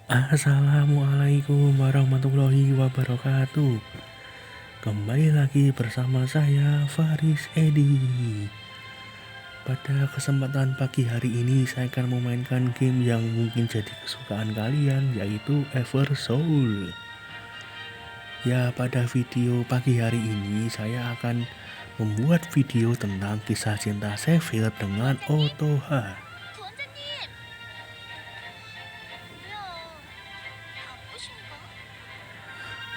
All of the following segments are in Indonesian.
Assalamualaikum warahmatullahi wabarakatuh. Kembali lagi bersama saya Faris Edi. Pada kesempatan pagi hari ini saya akan memainkan game yang mungkin jadi kesukaan kalian, yaitu Eversoul. Ya, pada video pagi hari ini saya akan membuat video tentang kisah cinta Sephiroth dengan Otoha.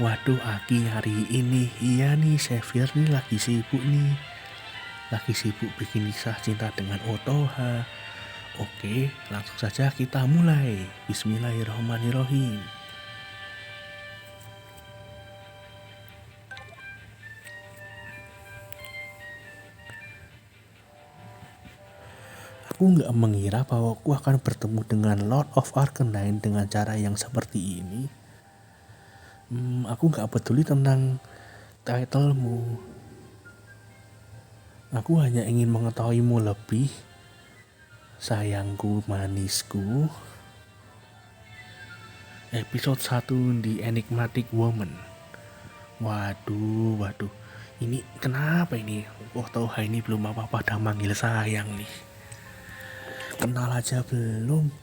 Waduh, Aki hari ini iya nih, Sephiroth nih lagi sibuk nih. Lagi sibuk bikin kisah cinta dengan Otoha. Oke, langsung saja kita mulai. Bismillahirrahmanirrahim. Aku nggak mengira bahwa aku akan bertemu dengan Lord of Arcanine dengan cara yang seperti ini. Aku nggak peduli tentang titlemu. Aku hanya ingin mengetahuimu lebih, sayangku manisku. Episode 1 di Enigmatic Woman. Waduh. Ini kenapa ini? Otoha ini belum apa-apa dah manggil sayang nih. Kenal aja belum.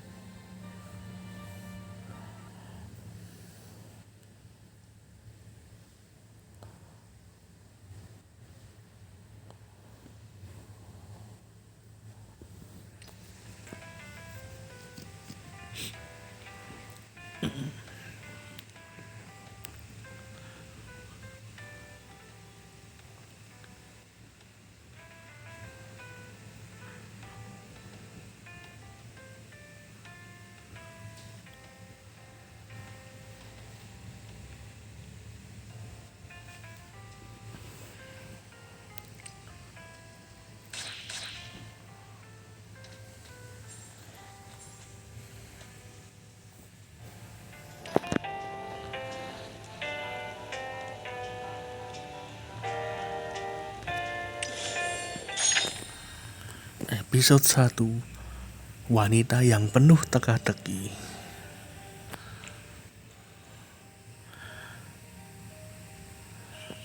Episode 1, wanita yang penuh teka-teki.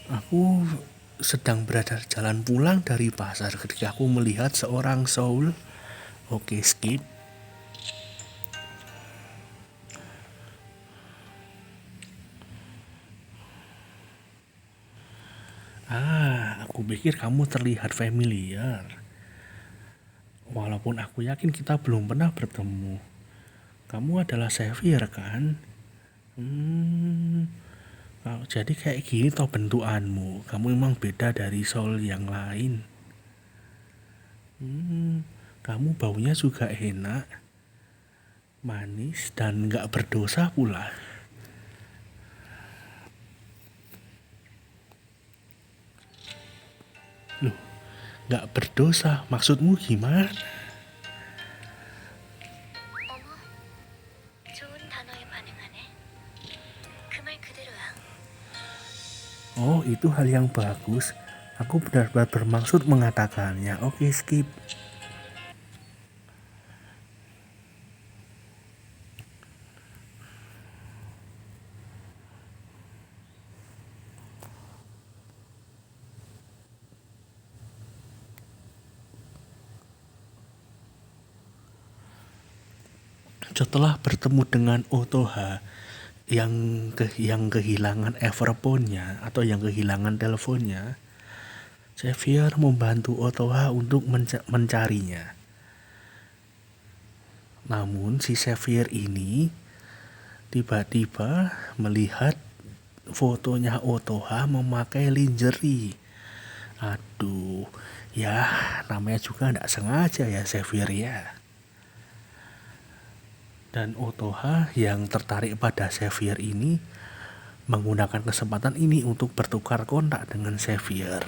Aku sedang berada di jalan pulang dari pasar ketika aku melihat seorang soul. Oke, skip. Aku pikir kamu terlihat familiar. Walaupun aku yakin kita belum pernah bertemu. Kamu adalah Xavier kan? Jadi kayak gini toh bentukanmu. Kamu emang beda dari soul yang lain. Kamu baunya juga enak, manis, dan gak berdosa pula. Loh, gak berdosa? Maksudmu gimana? Oh, itu hal yang bagus. Aku benar-benar bermaksud mengatakannya. Oke, skip. Setelah bertemu dengan Otoha yang kehilangan Everphone-nya atau yang kehilangan teleponnya, Xavier membantu Otoha untuk mencarinya. Namun si Xavier ini tiba-tiba melihat fotonya Otoha memakai lingerie. Aduh, ya namanya juga tidak sengaja ya Xavier ya. Dan Otoha yang tertarik pada Xavier ini menggunakan kesempatan ini untuk bertukar kontak dengan Xavier.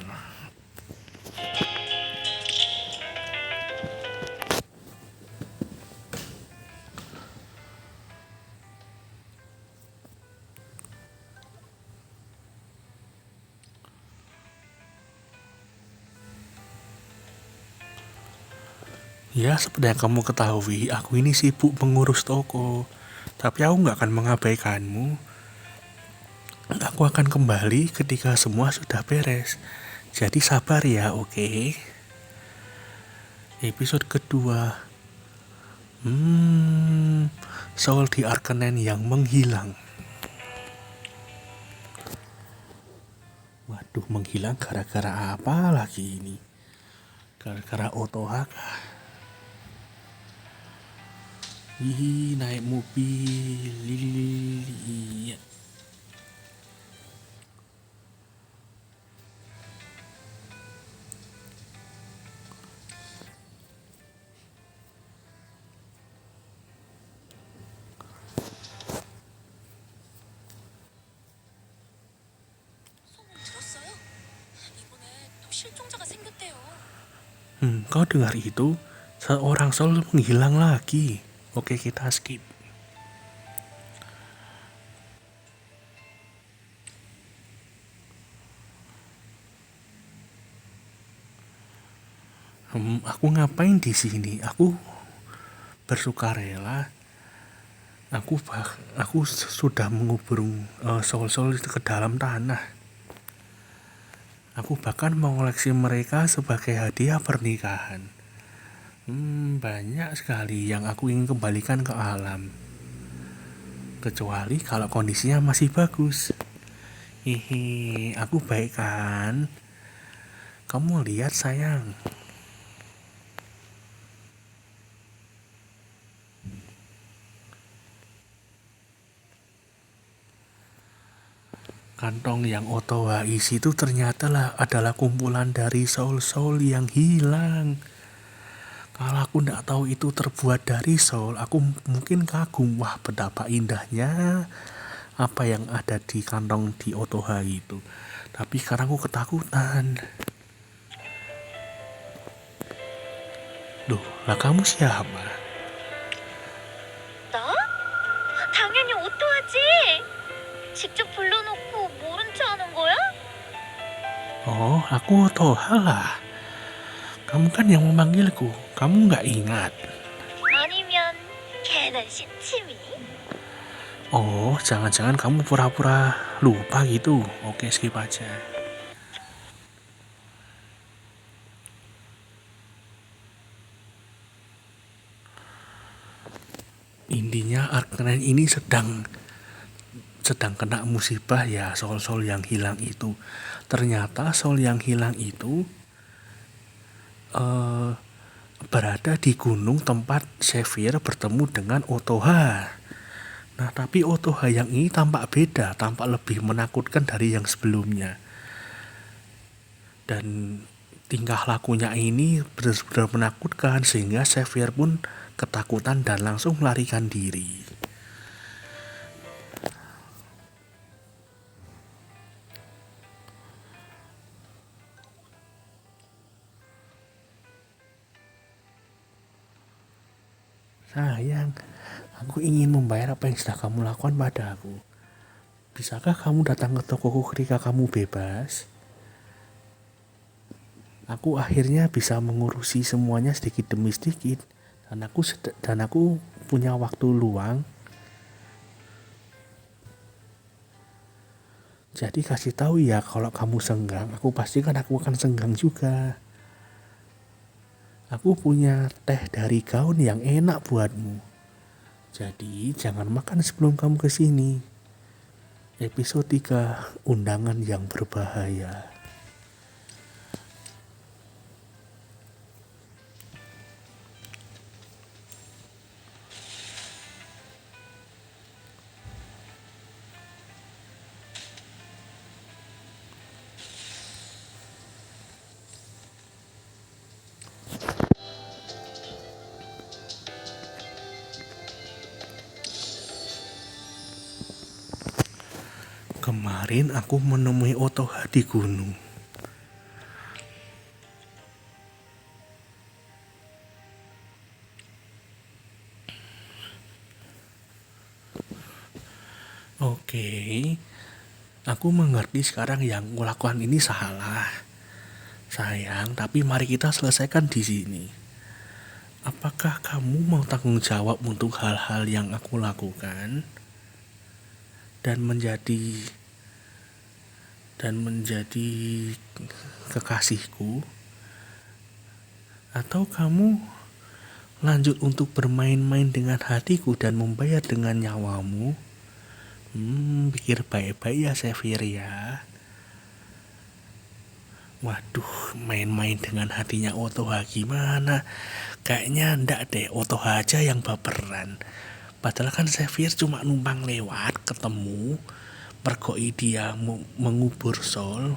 Ya, seperti yang kamu ketahui, aku ini sibuk mengurus toko. Tapi aku nggak akan mengabaikanmu. Aku akan kembali ketika semua sudah beres. Jadi sabar ya, oke? Episode kedua. Soul di Arkenen yang menghilang. Waduh, menghilang gara-gara apa lagi ini? Gara-gara Otoha kah? Ih, naik mobil. Iya. Kau dengar itu? Seorang soul menghilang lagi. Oke, kita skip. Aku ngapain di sini? Aku bersukarela. Aku sudah mengubur soul-soul itu ke dalam tanah. Aku bahkan mengoleksi mereka sebagai hadiah pernikahan. Banyak sekali yang aku ingin kembalikan ke alam. Kecuali kalau kondisinya masih bagus. Hehe, aku baik kan? Kamu lihat sayang. Kantong yang Otoha isi itu ternyata adalah kumpulan dari soul-soul yang hilang. Kalau aku nggak tahu itu terbuat dari soul, aku mungkin kagum. Wah, betapa indahnya apa yang ada di kantong di Otoha itu. Tapi sekarang aku ketakutan. Loh, lah kamu siapa? 나? 당연히 오토하지. 직접 불러놓고 모른 체 하는 거야? Oh, aku Otoha lah. Kamu kan yang memanggilku. Kamu nggak ingat? 아니면 걔는 신치미? Oh, jangan-jangan kamu pura-pura lupa gitu. Oke, skip aja. Intinya Arkenen ini sedang kena musibah ya, soul-soul yang hilang itu. Ternyata soul yang hilang itu berada di gunung tempat Xavier bertemu dengan Otoha. Nah, tapi Otoha yang ini tampak beda, tampak lebih menakutkan dari yang sebelumnya. Dan tingkah lakunya ini benar-benar menakutkan sehingga Xavier pun ketakutan dan langsung melarikan diri. Sayang, aku ingin membayar apa yang sudah kamu lakukan pada aku. Bisakah kamu datang ke tokoku ketika kamu bebas? Aku akhirnya bisa mengurusi semuanya sedikit demi sedikit. Dan aku punya waktu luang. Jadi kasih tahu ya kalau kamu senggang, aku pastikan aku akan senggang juga. Aku punya teh dari gaun yang enak buatmu. Jadi jangan makan sebelum kamu kesini. Episode 3, undangan yang berbahaya. Kemarin aku menemui Otoha di gunung. Oke, aku mengerti sekarang yang kulakukan ini salah. Sayang, tapi mari kita selesaikan di sini. apakah kamu mau tanggung jawab untuk hal-hal yang aku lakukan dan menjadi kekasihku, atau kamu lanjut untuk bermain-main dengan hatiku dan membayar dengan nyawamu? Pikir baik-baik ya Xavier ya. Waduh, main-main dengan hatinya Otoha gimana? Kayaknya ndak deh, Otoha aja yang baperan. Padahal kan Xavier cuma numpang lewat, ketemu, mergoi dia mengubur Soul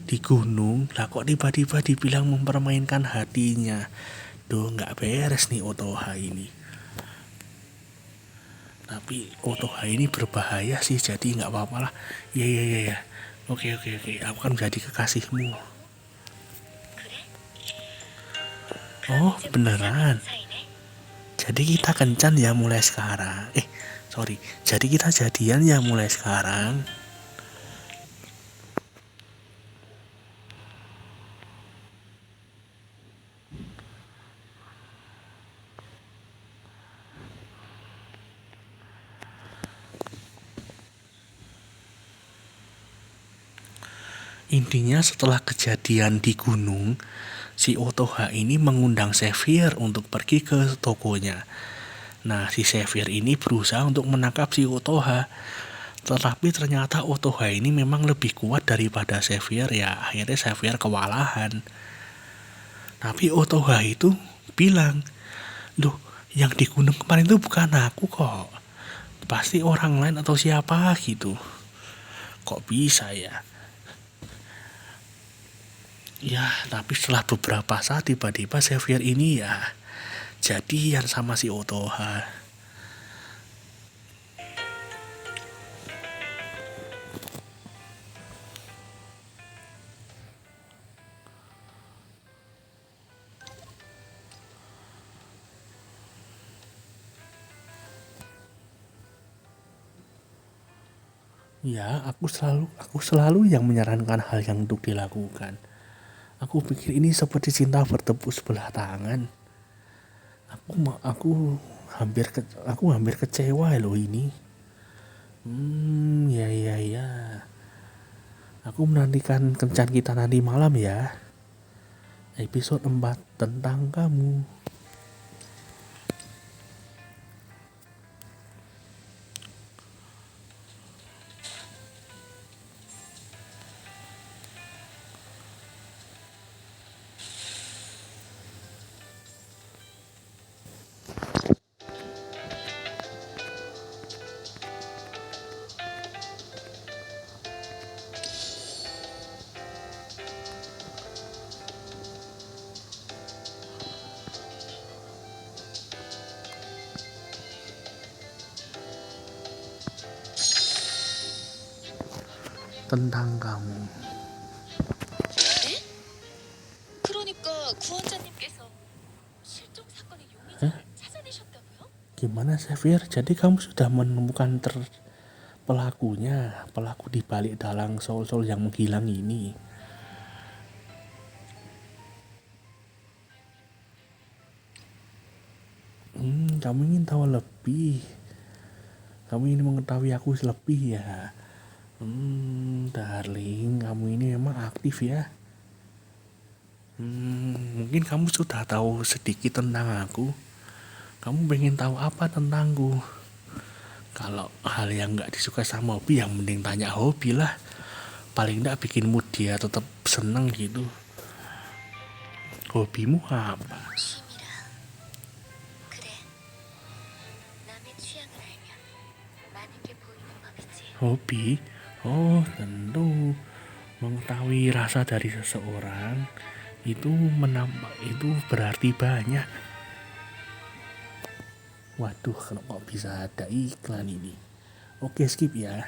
di gunung. Lah kok tiba-tiba dibilang mempermainkan hatinya? Duh, nggak beres nih Otoha ini. Tapi Otoha ini berbahaya sih, jadi nggak apa-apa lah. Ya. Oke, aku kan jadi kekasihmu. 그래? Oh, 이제부터 beneran. 시작하는 사이네. Jadi kita kencan ya mulai sekarang. Sorry. Jadi kita jadian ya mulai sekarang. Intinya setelah kejadian di gunung, si Otoha ini mengundang Xavier untuk pergi ke tokonya. Nah, si Xavier ini berusaha untuk menangkap si Otoha. Tetapi ternyata Otoha ini memang lebih kuat daripada Xavier ya. Akhirnya Xavier kewalahan. Tapi Otoha itu bilang, "Loh, yang di gunung kemarin itu bukan aku kok. Pasti orang lain atau siapa gitu. Kok bisa ya?" Ya, tapi setelah beberapa saat tiba-tiba Xavier ini ya jadian sama si Otoha. Ya, aku selalu yang menyarankan hal yang untuk dilakukan. Aku pikir ini seperti cinta bertepuk sebelah tangan. Aku hampir kecewa loh ini. Ya. Aku menantikan kencan kita nanti malam ya. Episode 4 tentang kamu. Tentang kamu. 네? 그러니까 구원자님께서 실종 사건의 용의자를 찾아내셨다고요? Gimana Xavier? Jadi kamu sudah menemukan pelaku di balik dalang soul-soul yang menghilang ini. Kamu ingin tahu lebih. Kamu ingin mengetahui aku lebih ya. Darling, kamu ini memang aktif ya. Mungkin kamu sudah tahu sedikit tentang aku. Kamu pengen tahu apa tentangku? Kalau hal yang nggak disuka sama hobi, yang mending tanya hobi lah. Paling nggak bikin mood dia tetap seneng gitu. Hobimu apa? 취미라. 그래. 남의 취향을 알면 많은 게 보이는 법이지. Hobi? Oh, tentu mengetahui rasa dari seseorang itu berarti banyak. Waduh, kalau kok bisa ada iklan ini. Oke, skip ya.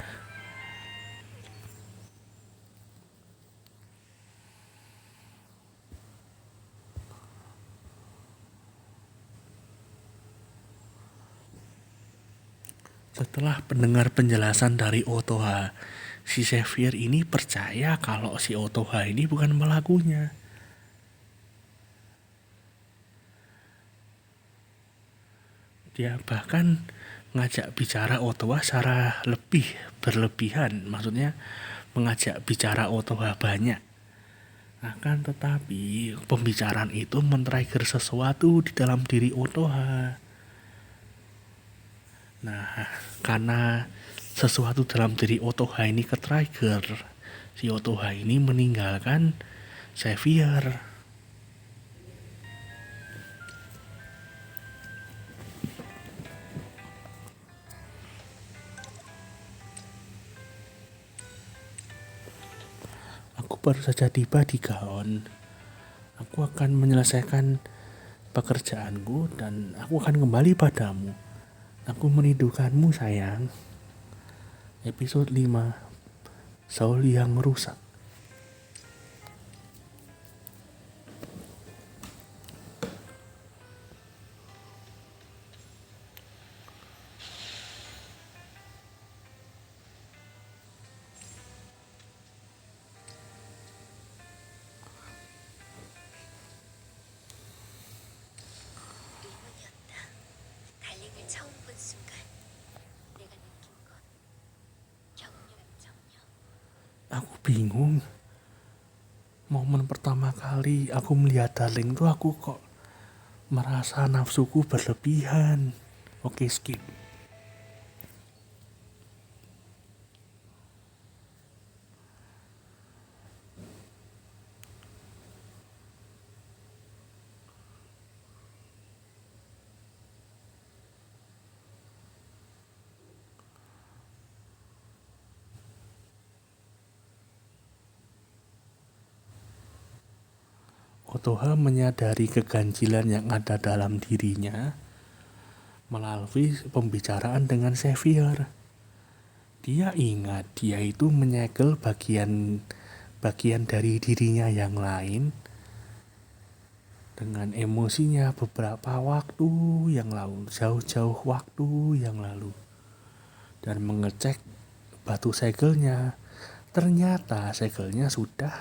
Setelah mendengar penjelasan dari Otoha, si Xavier ini percaya kalau si Otoha ini bukan pelakunya. Dia bahkan ngajak bicara Otoha secara lebih berlebihan, maksudnya mengajak bicara Otoha banyak. Akan tetapi pembicaraan itu men-trigger sesuatu di dalam diri Otoha. Nah, karena sesuatu dalam diri Otoha ini ke-trigger, si Otoha ini meninggalkan Xavier. Aku baru saja tiba di Gaon. Aku akan menyelesaikan pekerjaanku dan aku akan kembali padamu. Aku merindukanmu sayang. Episode 5, Soul yang rusak. 의문이었다. 달링을 처음 본 순간 내가 느낀 건 격렬한 정녕. Aku bingung. Momen pertama kali aku melihat Darling tuh aku kok merasa nafsuku berlebihan. Oke, skip. Otoha menyadari keganjilan yang ada dalam dirinya melalui pembicaraan dengan Xavier. Dia ingat dia itu menyegel bagian dari dirinya yang lain dengan emosinya beberapa waktu yang lalu, jauh-jauh waktu yang lalu, dan mengecek batu segelnya. Ternyata segelnya sudah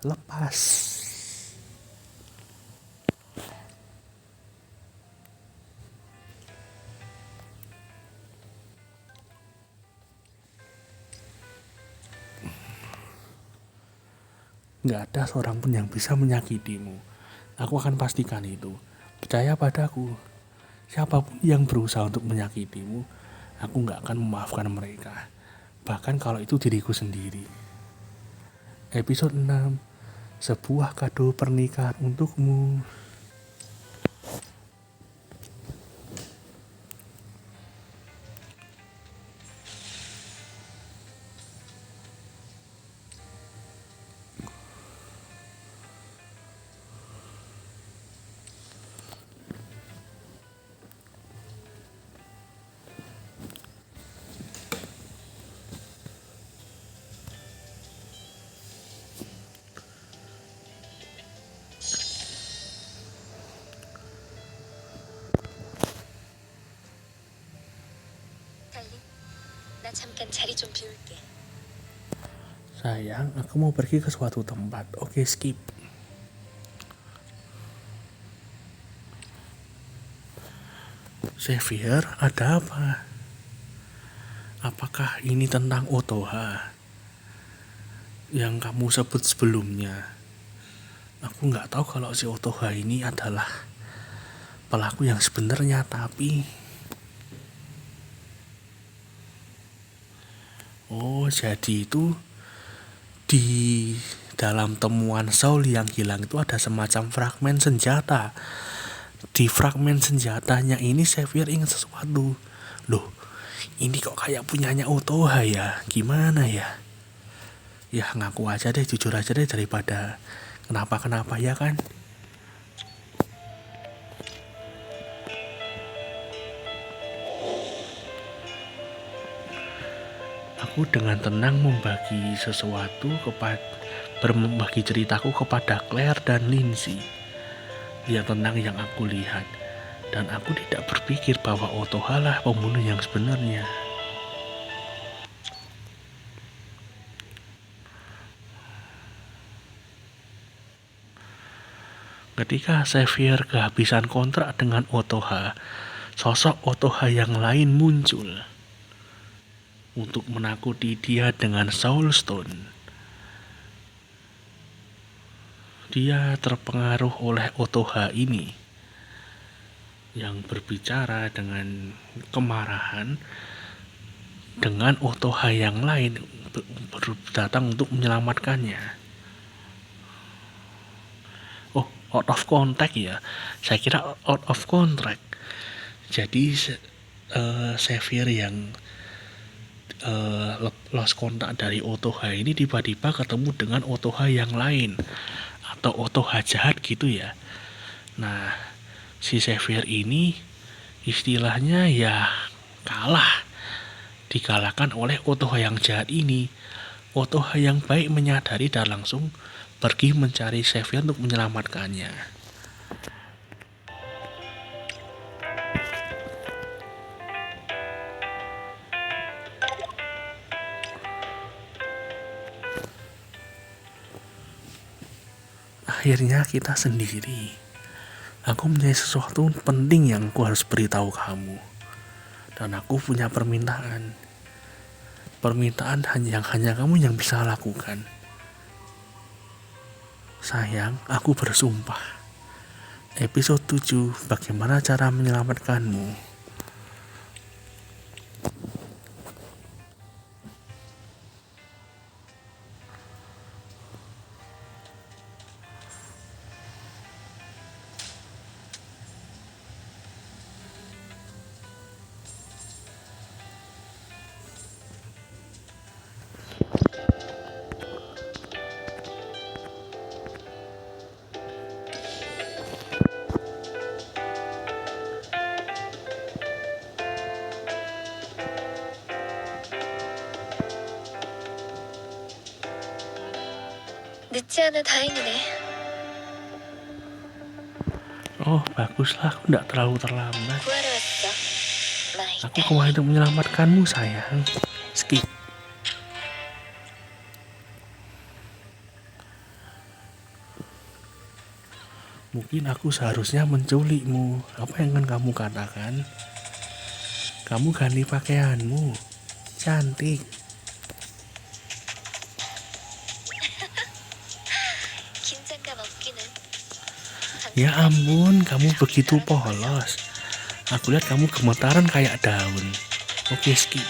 lepas. Gak ada seorang pun yang bisa menyakitimu. Aku akan pastikan itu. Percaya padaku. Siapapun yang berusaha untuk menyakitimu, aku gak akan memaafkan mereka. Bahkan kalau itu diriku sendiri. Episode 6, sebuah kado pernikahan untukmu. 달링, 나 잠깐 자리 좀 비울게. Sayang, aku mau pergi ke suatu tempat. Oke, skip. Xavier, ada apa? Apakah ini tentang Otoha yang kamu sebut sebelumnya? Aku nggak tahu kalau si Otoha ini adalah pelaku yang sebenarnya, tapi jadi itu di dalam temuan Soul yang hilang itu ada semacam fragmen senjata. Di fragmen senjatanya ini Xavier ingat sesuatu. Loh, ini kok kayak punyanya Otoha ya? Gimana ya? Ya ngaku aja deh, jujur aja deh, daripada kenapa-kenapa ya kan? Aku dengan tenang membagi membagi ceritaku kepada Claire dan Lindsay. Ya tentang yang aku lihat, dan aku tidak berpikir bahwa Otoha lah pembunuh yang sebenarnya. Ketika Xavier kehabisan kontrak dengan Otoha, sosok Otoha yang lain muncul untuk menakuti dia dengan Soul Stone. Dia terpengaruh oleh Otoha ini yang berbicara dengan kemarahan dengan Otoha yang lain datang untuk menyelamatkannya. Oh, out of contact ya. Saya kira out of contract. Jadi Xavier yang lost kontak dari Otoha ini tiba-tiba ketemu dengan Otoha yang lain atau Otoha jahat gitu ya. Nah, si Xavier ini istilahnya ya kalah, dikalahkan oleh Otoha yang jahat ini. Otoha yang baik menyadari dan langsung pergi mencari Xavier untuk menyelamatkannya. Akhirnya kita sendiri. Aku punya sesuatu penting yang aku harus beritahu kamu. Dan aku punya permintaan. Permintaan yang hanya kamu yang bisa lakukan. Sayang, aku bersumpah. Episode 7, bagaimana cara menyelamatkanmu. 늦지 않아 다행이네. Oh, baguslah, aku tidak terlalu terlambat. 구하러 왔어. 마이 Aku kemarin untuk menyelamatkanmu, sayang. Skip. Mungkin aku seharusnya menculikmu. Apa yang akan kamu katakan? Kamu ganti pakaianmu. Cantik. 긴장감 없기는. Ya ampun, kamu begitu polos. Aku lihat kamu gemetaran kayak daun. Oke, skip.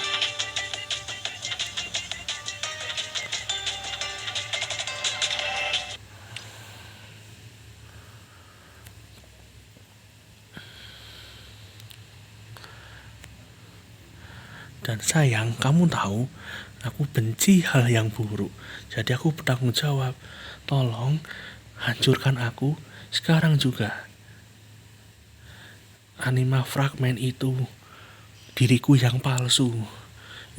Dan sayang, kamu tahu, aku benci hal yang buruk. Jadi aku bertanggung jawab. Tolong, hancurkan aku sekarang juga. Anima fragmen itu, diriku yang palsu,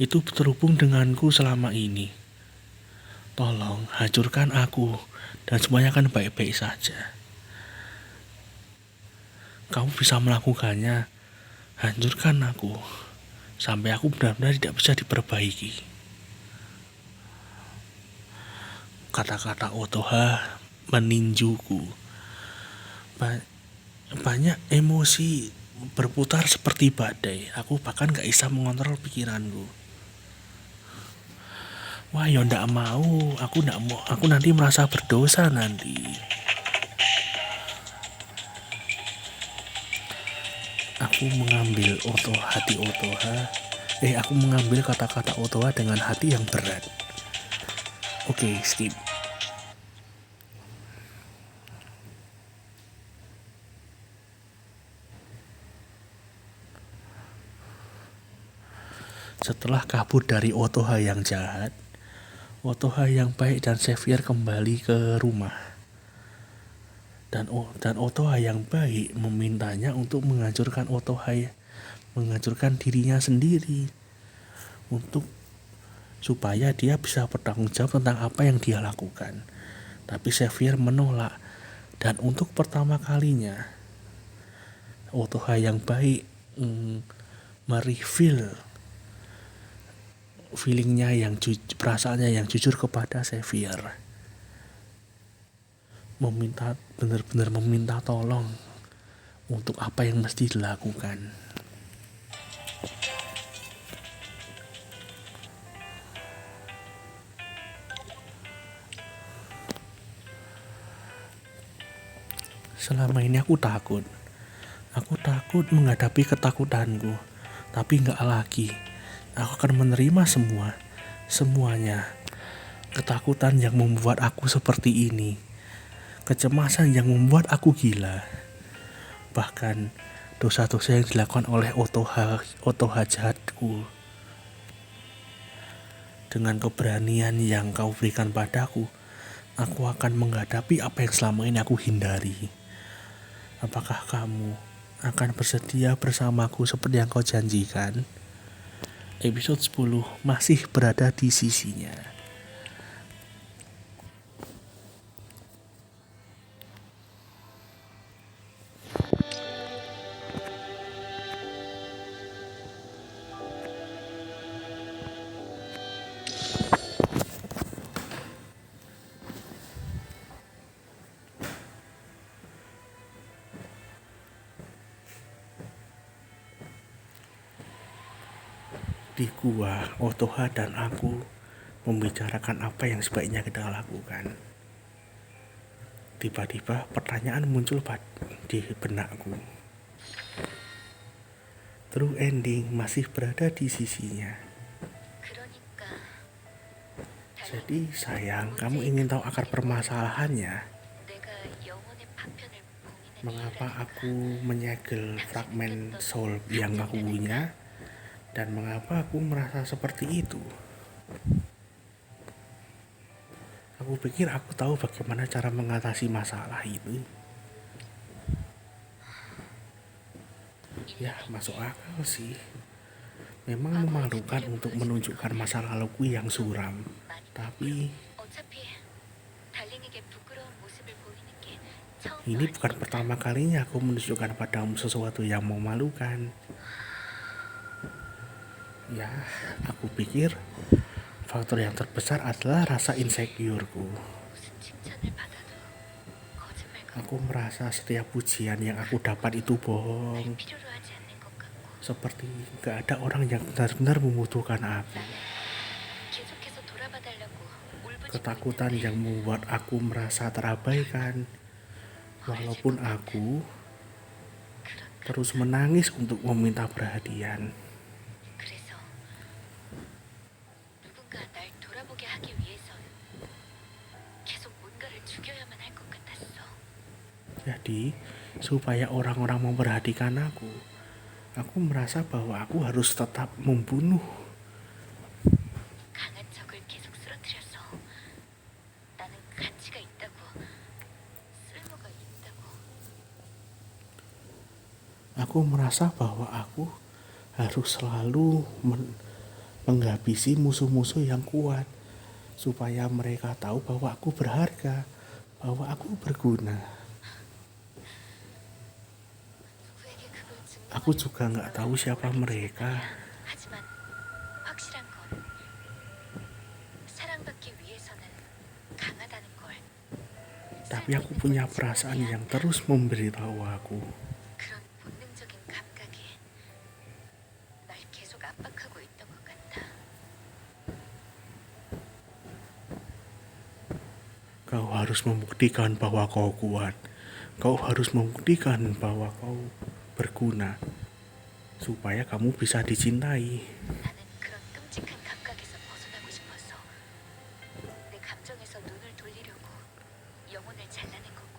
itu terhubung denganku selama ini. Tolong, hancurkan aku, dan semuanya akan baik-baik saja. Kamu bisa melakukannya. Hancurkan aku, sampai aku benar-benar tidak bisa diperbaiki. Kata-kata Otoha meninjuku. Banyak emosi berputar seperti badai. Aku bahkan gak bisa mengontrol pikiranku. Wah, ya ndak mau. Aku ndak mau. Aku nanti merasa berdosa nanti. Aku mengambil hati Otoha. Aku mengambil kata-kata Otoha dengan hati yang berat. Oke, skip. Setelah kabur dari Otoha yang jahat, Otoha yang baik dan Xavier kembali ke rumah. Dan Otoha yang baik memintanya untuk menghancurkan menghancurkan dirinya sendiri supaya dia bisa bertanggung jawab tentang apa yang dia lakukan. Tapi Xavier menolak, dan untuk pertama kalinya Otoha yang baik mereveal feelingnya perasaannya yang jujur kepada Xavier. Benar-benar meminta tolong untuk apa yang mesti dilakukan. selama ini aku takut. Aku takut menghadapi ketakutanku. Tapi nggak lagi. Aku akan menerima semuanya. Ketakutan yang membuat aku seperti ini. Kecemasan yang membuat aku gila. Bahkan dosa-dosa yang dilakukan oleh Otoha jahatku. Dengan keberanian yang kau berikan padaku, aku akan menghadapi apa yang selama ini aku hindari. Apakah kamu akan bersedia bersamaku seperti yang kau janjikan? Episode 10 masih berada di sisinya. Di gua, Otoha dan aku membicarakan apa yang sebaiknya kita lakukan. Tiba-tiba pertanyaan muncul di benakku. True ending masih berada di sisinya. 그러니까 Jadi sayang, kamu ingin tahu akar permasalahannya? 내가 영혼의 파편을 봉인해 Mengapa aku menyegel fragmen soul yang aku punya? Dan mengapa aku merasa seperti itu? Aku pikir aku tahu bagaimana cara mengatasi masalah itu. Ya, masuk akal sih. Memang memalukan untuk menunjukkan masa laluku yang suram. Tapi 어차피 달링에게 부끄러운 모습을 보이는 게 ini 처음도 bukan pertama kalinya aku menunjukkan padamu sesuatu yang memalukan. Ya, aku pikir faktor yang terbesar adalah rasa insecureku. 무슨 칭찬을 받아도 거짓말 Aku merasa setiap pujian yang aku dapat itu bohong. 필요로 하지 않는 것 같고 Seperti gak ada orang yang benar-benar membutuhkan aku. 계속해서 돌아봐달라고 울부짖고 Ketakutan 있는데 yang membuat aku merasa terabaikan. Walaupun aku 그런가? terus menangis untuk meminta perhatian. 그래서 누군가 날 돌아보게 하기 위해선 계속 뭔가를 죽여야만 할 것 같았어. Jadi, supaya orang-orang memperhatikan aku merasa bahwa aku harus tetap membunuh. 강한 적을 계속 쓰러뜨려서 나는 가치가 있다고, 쓸모가 있다고. Aku merasa bahwa aku harus selalu menghabisi musuh-musuh yang kuat. Supaya mereka tahu bahwa aku berharga, bahwa aku berguna. 누구에게 그걸 증명하려고 Aku juga gak tahu siapa mereka. 하지만 확실한 건 사랑받기 위해서는 강하다는 걸. Tapi aku punya perasaan yang terus memberitahu aku. 그런 본능적인 감각이 날 계속 압박하고 있던 것 같아. Kau harus membuktikan bahwa kau kuat. Kau harus membuktikan bahwa kau berguna. Supaya kamu bisa dicintai. 나는 그런 끔찍한 감각에서 벗어나고 싶어서 내 감정에서 눈을 돌리려고 영혼을 잘라낸 거고.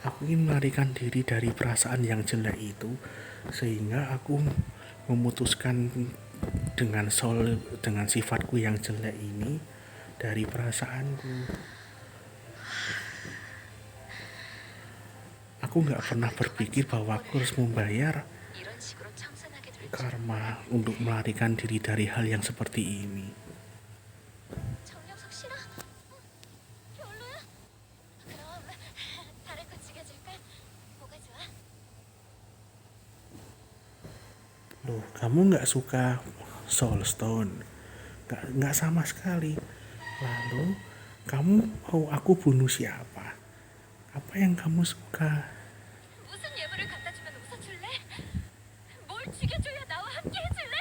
Aku ingin melarikan diri dari perasaan yang jelek itu. Sehingga aku memutuskan dengan sifatku yang jelek ini dari perasaanku. Aku gak pernah berpikir bahwa aku harus membayar 이런 식으로 청산하게 될 줄. karma untuk melarikan diri dari hal yang seperti ini. 정영석 싫어? 별로야? 그럼 다른 거 찍어줄까? 뭐가 좋아? Loh, kamu gak suka Soulstone? Gak sama sekali. Lalu, kamu mau aku bunuh siapa? Apa yang kamu suka? 무슨 예물을 갖다 주면 웃어줄래? 뭘 죽여줘야 나와 함께 해줄래?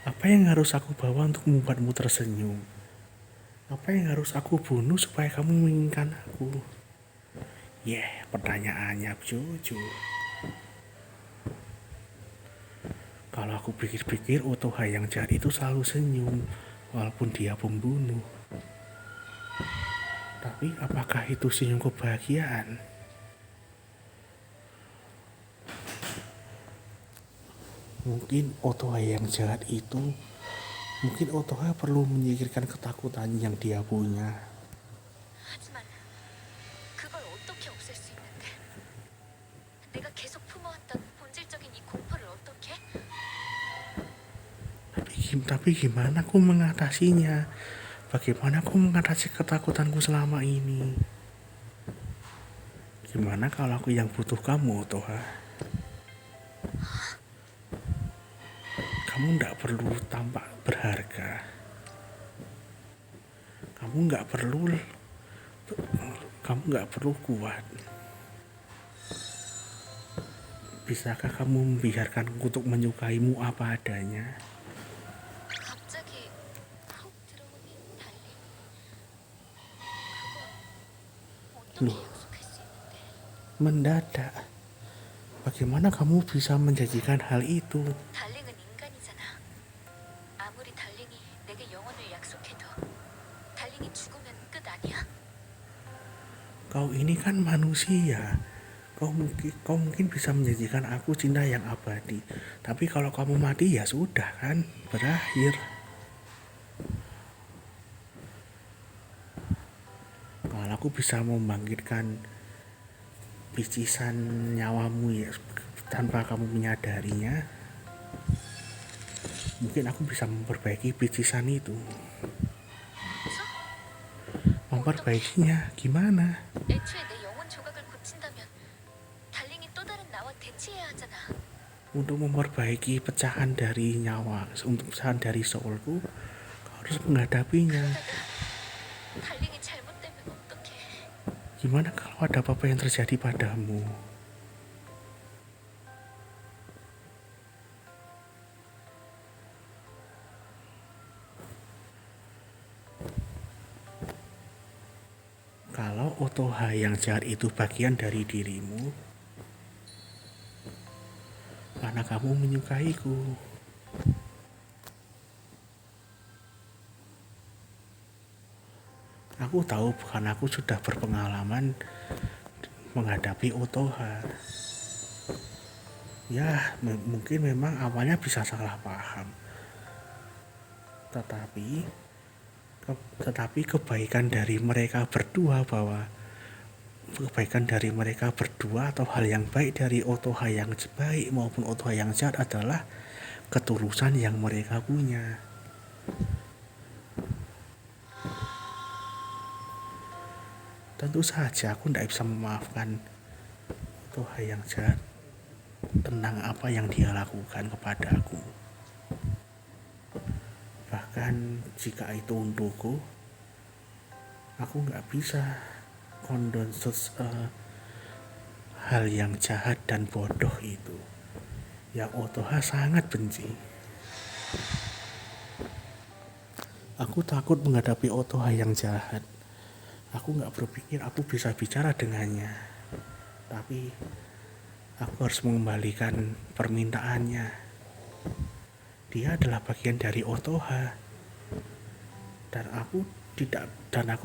Apa yang harus aku bawa untuk membuatmu tersenyum? Apa yang harus aku bunuh supaya kamu menginginkan aku? Pertanyaannya jujur. Kalau aku pikir-pikir, Otoha yang jahat itu selalu senyum, walaupun dia pembunuh. Tapi apakah itu senyum kebahagiaan? Mungkin Otoha yang jahat itu, mungkin Otoha perlu menyingkirkan ketakutan yang dia punya. 하지만 그걸 어떻게 없앨 수 있는데? 내가 계속 품어왔던 본질적인 이 공포를 어떻게? Tapi gimana aku mengatasinya? Bagaimana aku mengatasi ketakutanku selama ini? Gimana kalau aku yang butuh kamu, Otoha? Kamu nggak perlu tampak berharga. Kamu nggak perlu kuat. Bisakah kamu membiarkan untuk menyukaimu apa adanya? 갑자기 훅 들어오는 달림. 그거 Loh, 어떻게 약속할 수 있는데? mendadak. Bagaimana kamu bisa menjanjikan hal itu? 달링은 인간이잖아. 아무리 달링이 내게 영혼을 약속해도 달링이 죽으면 끝 아니야? Kau ini kan manusia. Kau mungkin bisa menjanjikan aku cinta yang abadi. Tapi kalau kamu mati ya sudah kan, berakhir. Kalau aku bisa membangkitkan picisan nyawamu ya tanpa kamu menyadarinya, mungkin aku bisa memperbaiki picisan itu. 그래서 Memperbaikinya gimana? 애초에 내 영혼 조각을 고친다면 달링이 또 다른 나와 대치해야 하잖아. Untuk memperbaiki pecahan dari nyawa, untuk pecahan dari soulku, kau harus menghadapinya. 그러다가 달링이 잘못되면 어떡해? Gimana kalau ada apa-apa yang terjadi padamu? Kalau Otoha yang jahat itu bagian dari dirimu, karena kamu menyukaiku. Aku tahu karena aku sudah berpengalaman menghadapi Otoha. Ya, mungkin memang awalnya bisa salah paham. Tetapi kebaikan dari mereka berdua atau hal yang baik dari Otoha yang baik maupun Otoha yang jahat adalah ketulusan yang mereka punya. Tentu saja aku tidak bisa memaafkan Otoha yang jahat tentang apa yang dia lakukan kepada aku. Bahkan jika itu untukku, aku nggak bisa kondon hal yang jahat dan bodoh itu yang Otoha sangat benci. Aku takut menghadapi Otoha yang jahat. Aku nggak berpikir aku bisa bicara dengannya, tapi aku harus mengembalikan permintaannya. Dia adalah bagian dari Otoha, dan aku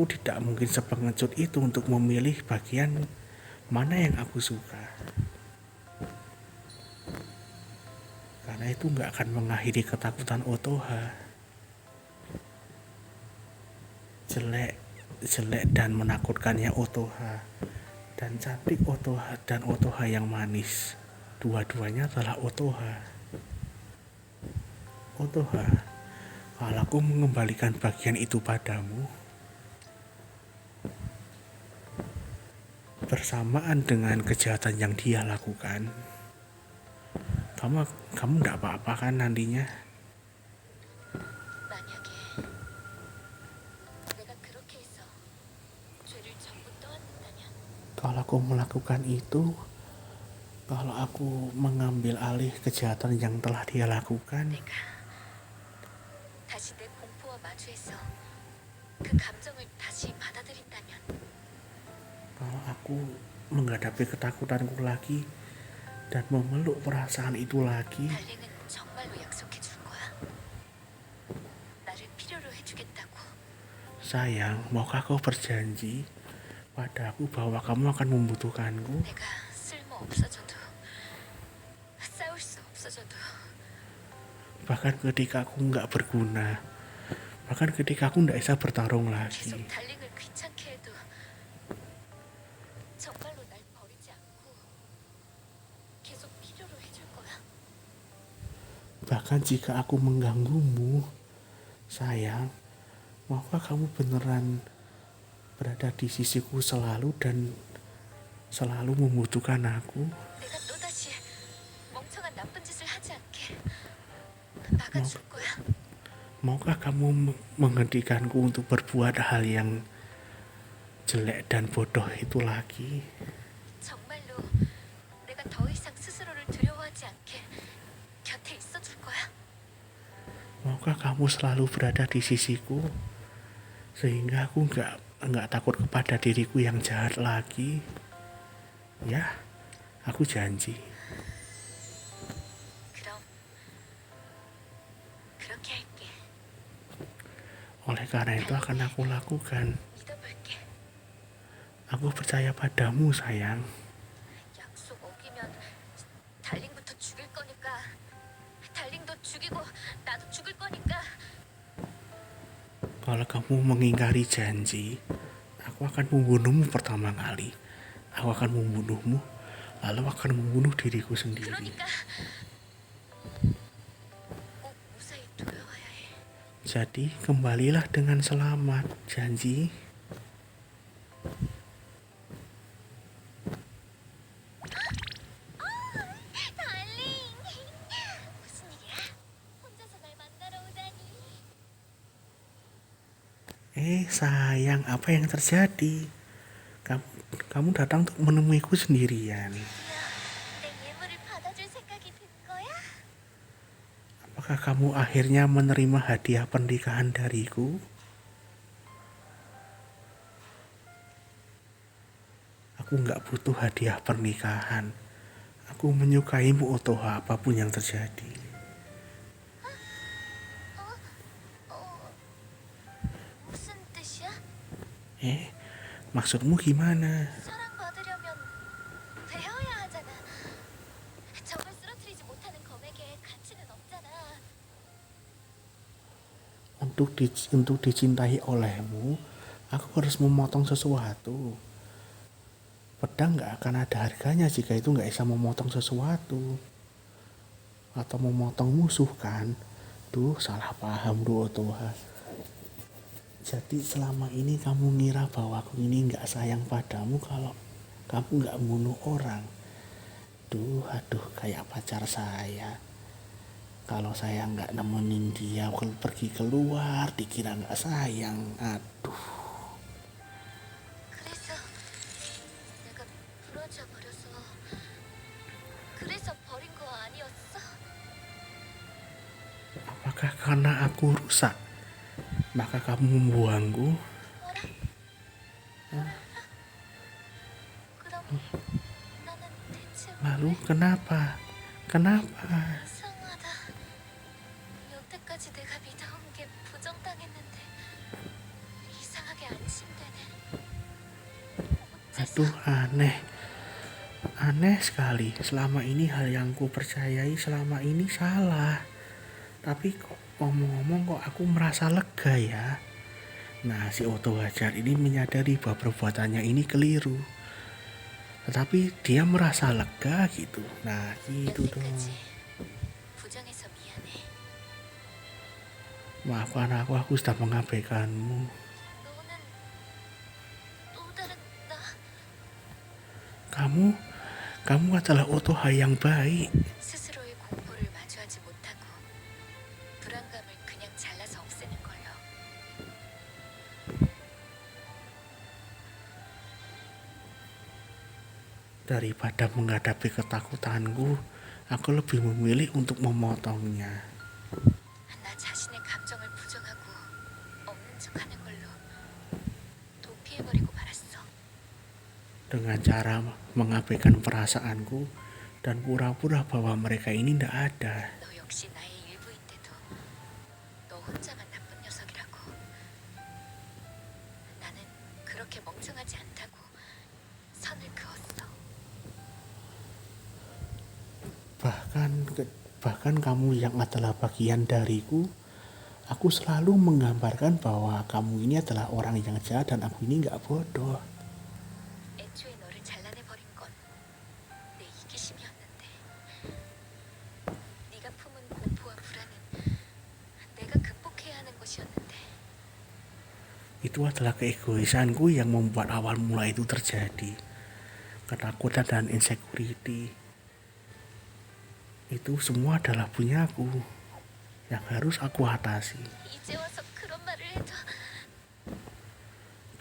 tidak mungkin sepengecut itu untuk memilih bagian mana yang aku suka. Karena itu nggak akan mengakhiri ketakutan Otoha. Jelek dan menakutkannya Otoha, dan cantik Otoha dan Otoha yang manis, dua-duanya adalah Otoha. Kalau aku mengembalikan bagian itu padamu, bersamaan dengan kejahatan yang dia lakukan, kamu nggak apa-apa kan nantinya? 만약에 내가 그렇게 해서 죄를 전부 떠안는다면 Kalau aku melakukan itu, kalau aku mengambil alih kejahatan yang telah dia lakukan, 내가 다시 내 공포와 마주해서 그 감정을 다시 받아들인다면 kalau aku menghadapi ketakutanku lagi dan memeluk perasaan itu lagi. 달링은 정말로 약속해 줄 거야? 나를 필요로 해주겠다고. Sayang, maukah kau berjanji padaku bahwa kamu akan membutuhkanku? 내가 쓸모 없어져도, 싸울 수 없어져도, Bahkan ketika aku nggak berguna, bahkan ketika aku nggak bisa bertarung lagi. 계속 달링을 귀찮게 해도 정말로 날 버리지 않고 계속 필요로 해줄 거야? Bahkan jika aku mengganggumu, sayang, maukah kamu beneran berada di sisiku selalu dan selalu membutuhkan aku? 내가 또다시 멍청한 나쁜 짓을 하지 않게 막아줄 거야? Maukah kamu menghentikanku untuk berbuat hal yang jelek dan bodoh itu lagi? 정말로 내가 더 이상 스스로를 두려워하지 않게 곁에 있어줄 거야? Maukah kamu selalu berada di sisiku sehingga aku nggak takut kepada diriku yang jahat lagi? Ya, aku janji. 그럼 그렇게 할게. Oleh karena itu akan aku lakukan. 믿어볼게. Aku percaya padamu, sayang. 약속 어기면 달링부터 죽일 거니까 달링도 죽이고 나도 죽을 거니까 Kalau kamu mengingkari janji, aku akan membunuhmu pertama kali. Aku akan membunuhmu, lalu akan membunuh diriku sendiri. 그러니까 꼭 무사히 돌아와야 해. Jadi, kembalilah dengan selamat, janji. 달링 무슨 일이야? 혼자서 날 만나러 오다니. Sayang, apa yang terjadi? Kamu datang untuk menemuiku sendirian. 내 예물을 받아줄 생각이 든 거야? Apakah kamu akhirnya menerima hadiah pernikahan dariku? Aku nggak butuh hadiah pernikahan. Aku menyukaimu, Otoha, apapun yang terjadi. 무슨 뜻이야? Maksudmu gimana? 사랑받으려면 배워야 하잖아. 적을 쓰러뜨리지 못하는 검에게 가치는 없잖아. Untuk dicintai olehmu, aku harus memotong sesuatu. Pedang nggak akan ada harganya jika itu nggak bisa memotong sesuatu. Atau memotong musuh kan? Duh, salah paham duh, Otoha. Jadi selama ini kamu ngira bahwa aku ini nggak sayang padamu kalau kamu nggak bunuh orang. Aduh, kayak pacar saya. Kalau saya nggak nemenin dia pergi keluar, dikira nggak sayang. Aduh, 그래서 내가 부러져 버려서 그래서 버린 거 아니었어? apakah karena aku rusak, maka kamu membuangku? 그럼 나는 대체 Lalu kenapa? Kenapa? 이상하다. 여태까지 내가 믿어온 게 부정당했는데 이상하게 안심되네. Aduh, aneh sekali. Selama ini hal yang ku percayai selama ini salah. Tapi kok ngomong-ngomong kok aku merasa lega ya. Nah, si Oto Hajar ini menyadari bahwa perbuatannya ini keliru. Tetapi dia merasa lega gitu. Nah, gitu dong. 여태까지 부정해서 미안해. Maafkan aku sudah mengabaikanmu. 너는 또 다른 나? Kamu adalah Otoha yang baik. 스스로의 공포를 마주하지 못하고 불안감을 그냥 잘라서 없애는 걸로. Daripada menghadapi ketakutanku, aku lebih memilih untuk memotongnya. 나 자신의 감정을 부정하고 없는 척하는 걸로 도피해버리고 말았어. dengan cara mengabaikan perasaanku dan pura-pura bahwa mereka ini tidak ada. 너 역시 나의 일부인데도 너 혼자만 나쁜 녀석이라고. 나는 그렇게 멍청하지 않다고 선을 그었어. Bahkan kamu yang adalah bagian dariku, aku selalu menggambarkan bahwa kamu ini adalah orang yang jahat dan aku ini nggak bodoh. 애초에 너를 잘라내버린 건 내 이기심이었는데 네가 품은 공포와 불안은 내가 극복해야 하는 것이었는데 Itu adalah keegoisanku yang membuat awal mula itu terjadi. Ketakutan dan insecurity. Itu semua adalah punyaku yang harus aku atasi. 이제 와서 그런 말을 해도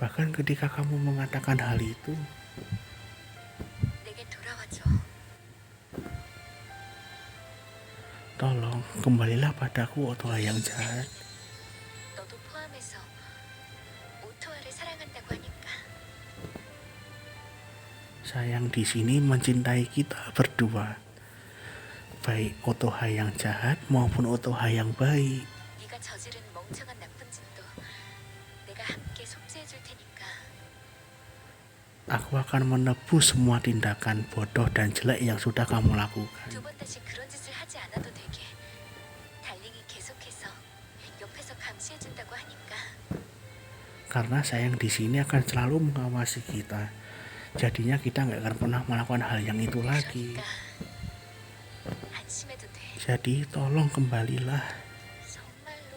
Bahkan ketika kamu mengatakan hal itu, 내게 돌아와줘. tolong kembalilah padaku Otoha yang jahat. 너도 포함해서 오토와를 사랑한다고 하니까 Sayang di sini mencintai kita berdua. Baik Otoha yang jahat maupun Otoha yang baik. 네가 저지른 멍청한 나쁜 짓도 내가 함께 속죄해줄 테니까 Aku akan menebus semua tindakan bodoh dan jelek yang sudah kamu lakukan. 두 번 다시 그런 짓을 하지 않아도 되게 달링이 계속해서 옆에서 감시해준다고 하니까 Karena sayang di sini akan selalu mengawasi kita. Jadinya kita nggak akan pernah melakukan hal yang itu lagi. 그러니까 안심해도 돼. Jadi tolong kembalilah. 정말로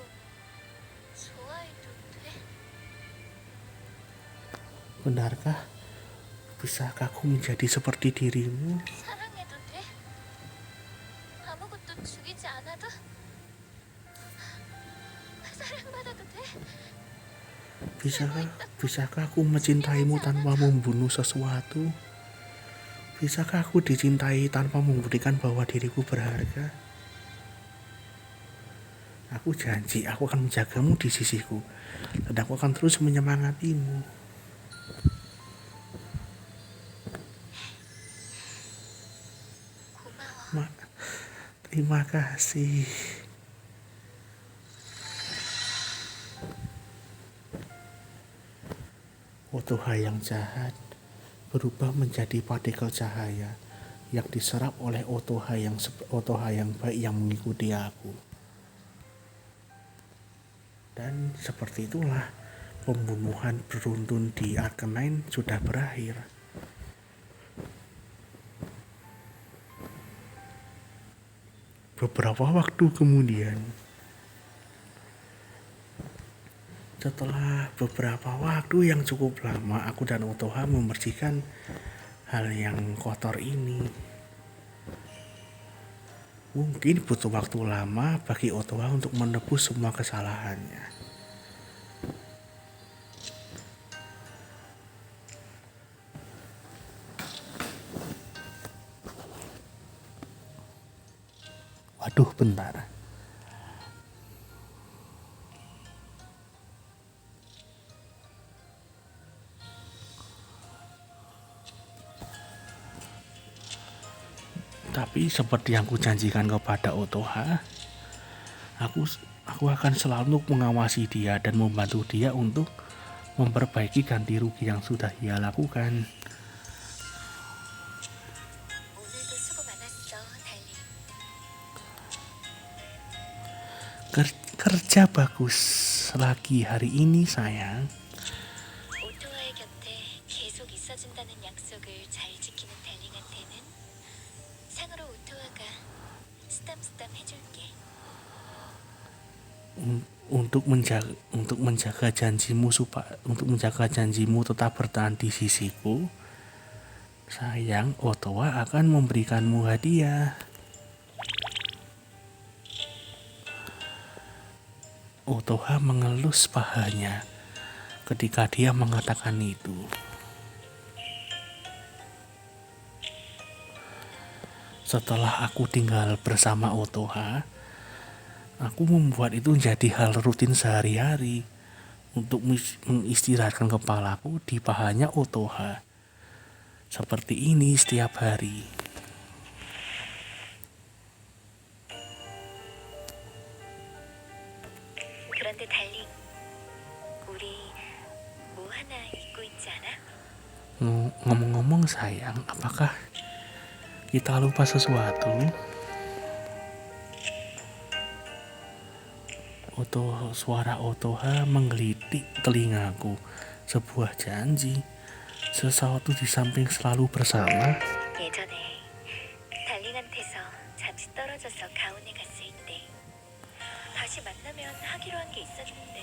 좋아해도 돼? Benarkah? Bisakah aku menjadi seperti dirimu? 사랑해도 돼? 아무것도 죽이지 않아도? 사랑받아도 돼? Bisakah aku mencintaimu tanpa membunuh sesuatu? Bisakah aku dicintai tanpa membuktikan bahwa diriku berharga? Aku janji aku akan menjagamu di sisiku dan aku akan terus menyemangatimu. 고마워. Terima kasih. Otoha yang jahat berubah menjadi partikel cahaya yang diserap oleh Otoha yang baik yang mengikuti aku. Dan seperti itulah pembunuhan beruntun di Arcanine sudah berakhir. Beberapa waktu kemudian, setelah beberapa waktu yang cukup lama, aku dan Otoha membersihkan hal yang kotor ini. Mungkin butuh waktu lama bagi Otoha untuk menebus semua kesalahannya. Waduh, bentar. Tapi seperti yang kujanjikan kepada Otoha, aku akan selalu mengawasi dia dan membantu dia untuk memperbaiki ganti rugi yang sudah dia lakukan. 오늘도 수고 많았어, 달링. Kerja bagus lagi hari ini, sayang. 오토와의 곁에 계속 있어준다는 약속을 잘 지키는 달링한테는 상으로 오토와가 쓰담쓰담 해줄게. Untuk menjaga janjimu tetap bertahan di sisiku, sayang, Otoha akan memberikanmu hadiah. Otoha mengelus pahanya ketika dia mengatakan itu. Setelah aku tinggal bersama Otoha, aku membuat itu menjadi hal rutin sehari-hari untuk mengistirahatkan kepalaku di pahanya Otoha. seperti ini setiap hari. 그런데 달링, 우리 뭐 하나 잊고 있지 않아? Ngomong-ngomong sayang, apakah kita lupa sesuatu? Suara Otoha menggelitik telingaku. Sebuah janji, sesuatu di samping selalu bersama. 예전에 달링한테서 잠시 떨어져서 가온에 갔을 때 다시 만나면 하기로 한 게 있었는데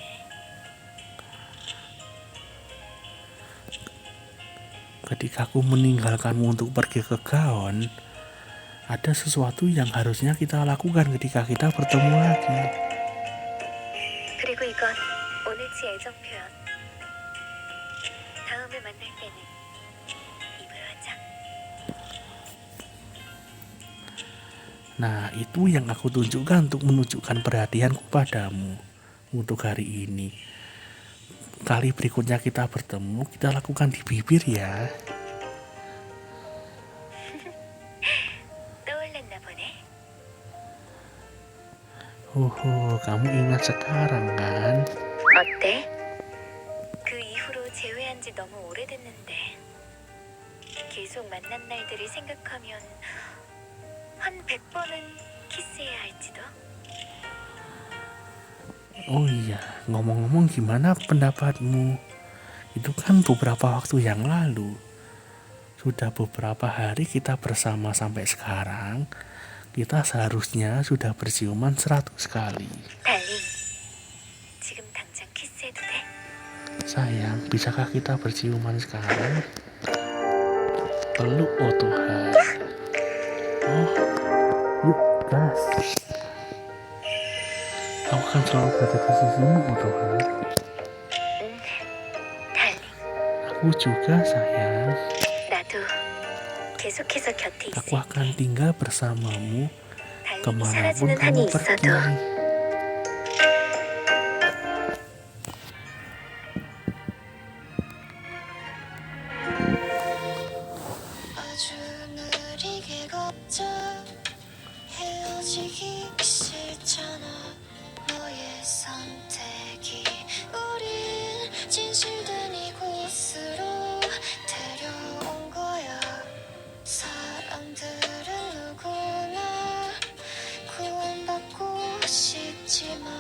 Ketika aku meninggalkanmu untuk pergi ke Gaon, ada sesuatu yang harusnya kita lakukan ketika kita bertemu lagi. 그리고 이건 오늘치 애정 표현. 다음에 만날 때는 입을 하자. Nah, itu yang aku tunjukkan untuk menunjukkan perhatianku padamu untuk hari ini. Kali berikutnya kita bertemu, kita lakukan di bibir ya. 떠올랐나 보네. Kamu ingat sekarang kan? 어때? 그 이후로 재회한 지 너무 오래됐는데 계속 만난 날들을 생각하면 한 100번은 키스해야 할지도. Oh iya, ngomong-ngomong gimana pendapatmu? Itu kan beberapa waktu yang lalu. Sudah beberapa hari kita bersama sampai sekarang. Kita seharusnya sudah berciuman 100 kali. 달링, 지금 당장 키스해도 돼? Sayang, bisakah kita berciuman sekarang? Peluk Otoha. Oh, yuk gas. Aku akan selalu berada di sisimu, Otoha. 응, 달링. Aku juga sayang. 나도 계속해서 곁에 Aku 있을게. akan tinggal bersamamu 달링이 kemanapun 사라지는 kamu 한이 pergi. 있어도 아주 느리게 걷자 헤어지기 싫잖아 너의 선택이 우린 진실된 이곳으로 데려온 거야 사람들은 누구나 구원받고 싶지만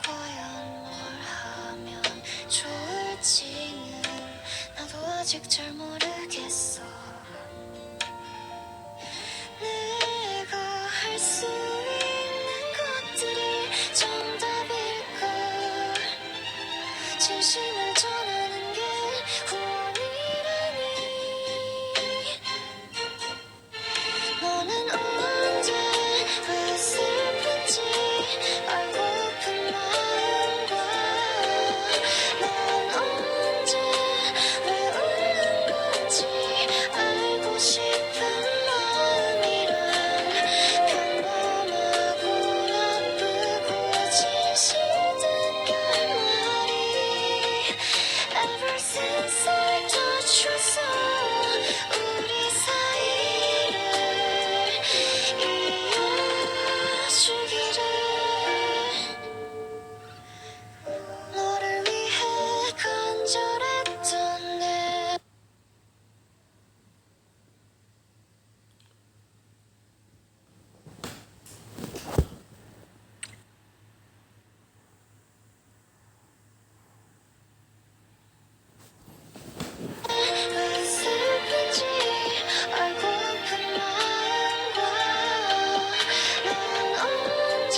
과연 뭘 하면 좋을지는 나도 아직 잘 모르겠어 내가 할 수 있는 것들이 정답일까 진심을 전하는 게 후원이라니 너는 언제 왜 슬픈지 알고픈 마음과 넌 언제 왜 웃는 건지 알고 싶은 마음이란 평범하고 나쁘고 진실된 결말이 Ever since I touched your soul 우리 사이를 이어주기를 너를 위해 간절했던 내 왜 슬픈지 알고픈 마음과 넌 언제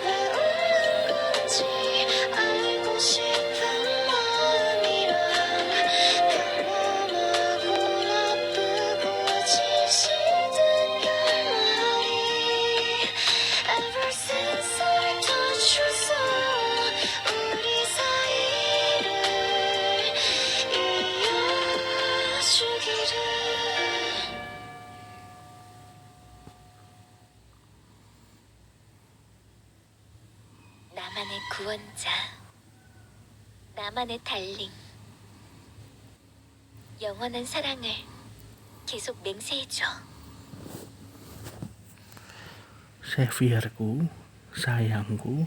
왜 웃는 건지 알고 싶은 마음이란 평범하고 나쁘고 진실된 결말이 Ever since I touched your soul 우리 사이를 이어주기를 나만의 구원자, 나만의 달링, 영원한 사랑을 계속 맹세해줘. Xavierku, sayangku,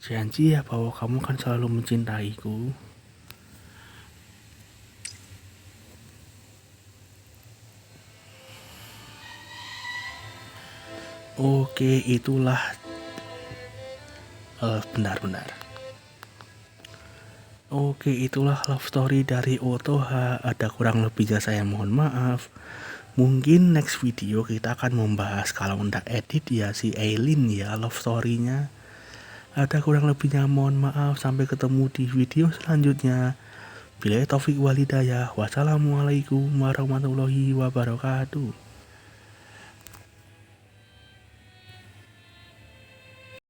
janji ya bahwa kamu akan selalu mencintaiku. Oke, itulah benar. Oke, itulah love story dari Otoha. Ada kurang lebihnya saya mohon maaf. Mungkin next video kita akan membahas, kalau ndak edit ya, si Eileen ya, love story-nya. Ada kurang lebihnya mohon maaf. Sampai ketemu di video selanjutnya. Billahi taufik walhidayah. Wassalamualaikum warahmatullahi wabarakatuh.